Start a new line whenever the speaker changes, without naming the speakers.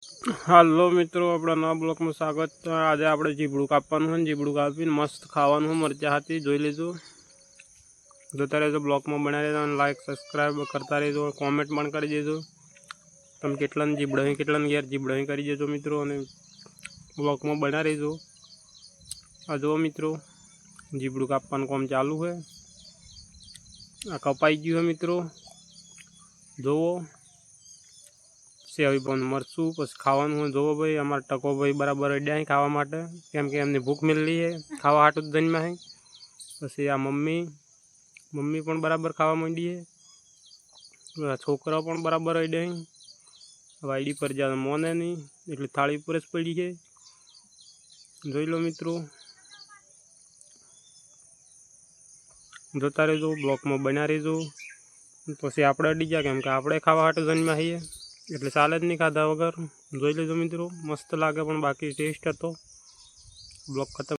હાલો મિત્રો, આપણા નવા બ્લોકમાં સ્વાગત છે। આજે આપણે જીબડું કાપવાનું છે, જીબડું કાપીને મસ્ત ખાવાનું છે। મરચાં હાથી જોઈ લેજો, જોતા રહેજો, બ્લોકમાં બનાવી દેજો અને લાઈક સબસ્ક્રાઈબ કરતા રહેજો, કોમેન્ટ પણ કરી દેજો તમે કેટલાને જીબડા કેટલાને ઘેર જીબડા કરી દેજો મિત્રો, અને બ્લોકમાં બનાવી રહેજો। આ જુઓ મિત્રો, જીબડું કાપવાનું કામ ચાલુ છે। આ કપાઈ ગયું છે મિત્રો, જુઓ સેવી પણ મરચું પછી ખાવાનું હોય। જોવો ભાઈ, અમારા ટકો ભાઈ બરાબર અડ્યા ખાવા માટે, કેમ કે એમને ભૂખ મિલેલી છે, ખાવા હાટું જ જન્મ્યા છે। પછી આ મમ્મી પણ બરાબર ખાવા માંડી છે, છોકરાઓ પણ બરાબર અડ્યા છે। હવે આઈડી પર જ્યાં મોને નહીં એટલે થાળી ઉપર જ પડી છે, જોઈ લો મિત્રો, જોતા રહેજો, બ્લોકમાં બન્યા રહેજો। પછી આપણે અડી ગયા, કેમ કે આપણે ખાવા હાટું જન્મ્યા છીએ એટલે ચાલે જ નહીં ખાધા વગર। જોઈ લેજો મિત્રો, મસ્ત લાગે પણ બાકી ટેસ્ટ હતો। બ્લોક ખતમ।